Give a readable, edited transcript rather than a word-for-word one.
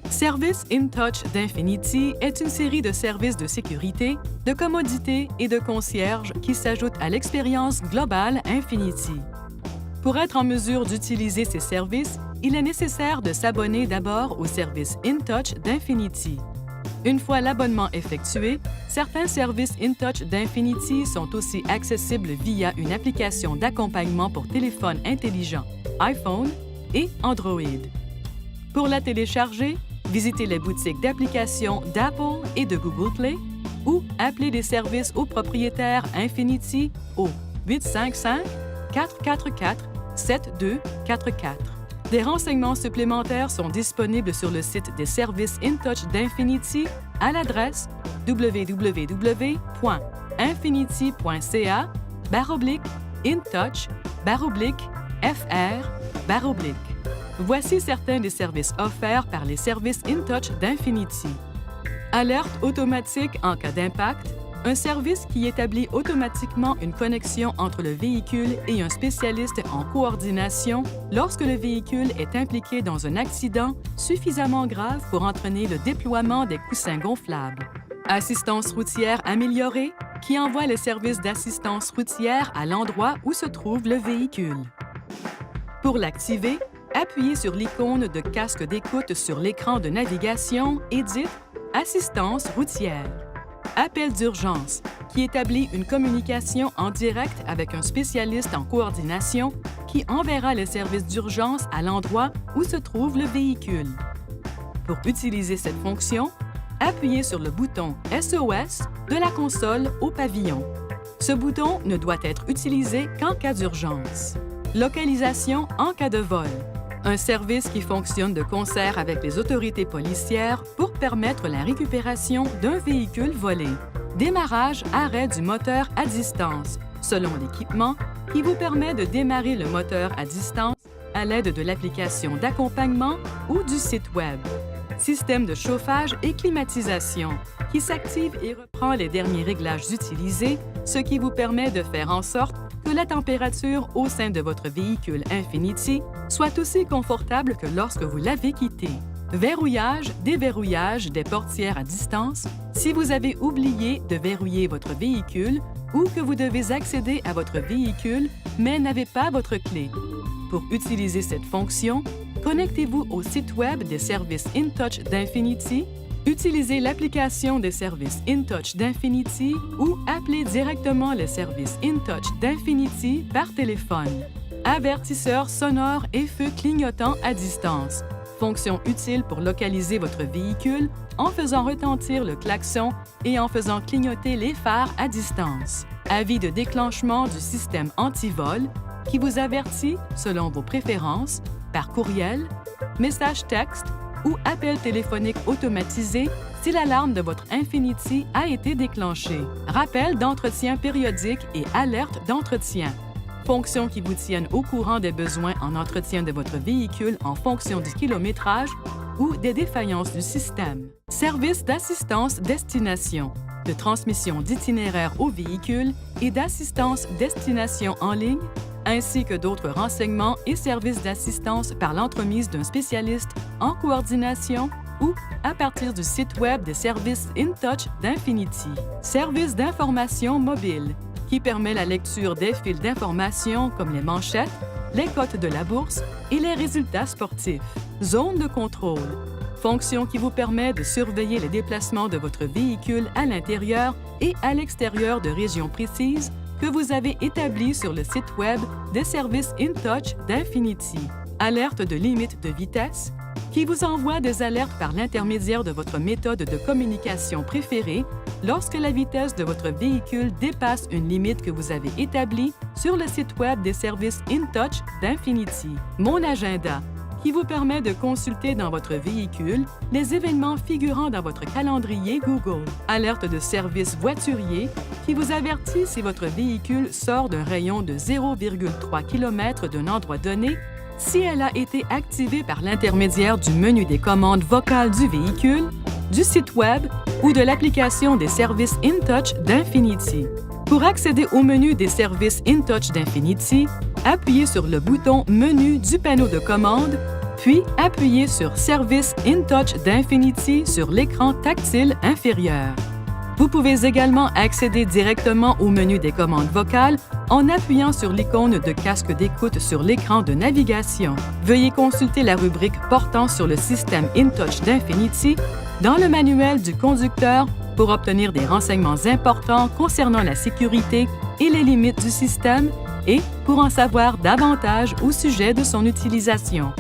Service InTouch d'Infinity est une série de services de sécurité, de commodité et de concierge qui s'ajoutent à l'expérience globale Infinity. Pour être en mesure d'utiliser ces services, il est nécessaire de s'abonner d'abord au service InTouch d'Infinity. Une fois l'abonnement effectué, certains services InTouch d'Infinity sont aussi accessibles via une application d'accompagnement pour téléphone intelligent, iPhone et Android. Pour la télécharger, visitez les boutiques d'applications d'Apple et de Google Play ou appelez les services au propriétaire Infinity au 855-444-7244. Des renseignements supplémentaires sont disponibles sur le site des services InTouch d'Infinity à l'adresse www.infinity.ca/intouch/fr/. Voici certains des services offerts par les services InTouch d'Infinity. Alerte automatique en cas d'impact, un service qui établit automatiquement une connexion entre le véhicule et un spécialiste en coordination lorsque le véhicule est impliqué dans un accident suffisamment grave pour entraîner le déploiement des coussins gonflables. Assistance routière améliorée, qui envoie les services d'assistance routière à l'endroit où se trouve le véhicule. Pour l'activer, appuyez sur l'icône de casque d'écoute sur l'écran de navigation et dites « Assistance routière ». Appel d'urgence, qui établit une communication en direct avec un spécialiste en coordination qui enverra les services d'urgence à l'endroit où se trouve le véhicule. Pour utiliser cette fonction, appuyez sur le bouton SOS de la console au pavillon. Ce bouton ne doit être utilisé qu'en cas d'urgence. Localisation en cas de vol. Un service qui fonctionne de concert avec les autorités policières pour permettre la récupération d'un véhicule volé. Démarrage-arrêt du moteur à distance, selon l'équipement, qui vous permet de démarrer le moteur à distance à l'aide de l'application d'accompagnement ou du site Web. Système de chauffage et climatisation, qui s'active et reprend les derniers réglages utilisés, ce qui vous permet de faire en sorte que la température au sein de votre véhicule Infinity soit aussi confortable que lorsque vous l'avez quitté. Verrouillage, déverrouillage des portières à distance si vous avez oublié de verrouiller votre véhicule ou que vous devez accéder à votre véhicule mais n'avez pas votre clé. Pour utiliser cette fonction, connectez-vous au site Web des services InTouch d'Infinity, utilisez l'application des services InTouch d'Infinity ou appelez directement les services InTouch d'Infinity par téléphone. Avertisseur sonore et feu clignotant à distance. Fonction utile pour localiser votre véhicule en faisant retentir le klaxon et en faisant clignoter les phares à distance. Avis de déclenchement du système anti-vol qui vous avertit, selon vos préférences, par courriel, message texte ou appel téléphonique automatisé si l'alarme de votre Infinity a été déclenchée. Rappel d'entretien périodique et alerte d'entretien. Fonctions qui vous tiennent au courant des besoins en entretien de votre véhicule en fonction du kilométrage ou des défaillances du système. Service d'assistance destination, de transmission d'itinéraire au véhicule et d'assistance destination en ligne, ainsi que d'autres renseignements et services d'assistance par l'entremise d'un spécialiste en coordination ou à partir du site Web des services InTouch d'Infinity. Service d'information mobile, qui permet la lecture des fils d'information comme les manchettes, les cotes de la bourse et les résultats sportifs. Zone de contrôle, fonction qui vous permet de surveiller les déplacements de votre véhicule à l'intérieur et à l'extérieur de régions précises que vous avez établies sur le site Web des services InTouch d'Infinity. Alerte de limite de vitesse, qui vous envoie des alertes par l'intermédiaire de votre méthode de communication préférée lorsque la vitesse de votre véhicule dépasse une limite que vous avez établie sur le site Web des services InTouch d'Infinity. Mon agenda, qui vous permet de consulter dans votre véhicule les événements figurant dans votre calendrier Google. Alerte de service voiturier, qui vous avertit si votre véhicule sort d'un rayon de 0,3 km d'un endroit donné si elle a été activée par l'intermédiaire du menu des commandes vocales du véhicule, du site Web ou de l'application des services InTouch d'Infinity. Pour accéder au menu des services InTouch d'Infinity, appuyez sur le bouton Menu du panneau de commande, puis appuyez sur Service InTouch d'Infinity sur l'écran tactile inférieur. Vous pouvez également accéder directement au menu des commandes vocales en appuyant sur l'icône de casque d'écoute sur l'écran de navigation. Veuillez consulter la rubrique portant sur le système InTouch d'Infinity dans le manuel du conducteur pour obtenir des renseignements importants concernant la sécurité et les limites du système et pour en savoir davantage au sujet de son utilisation.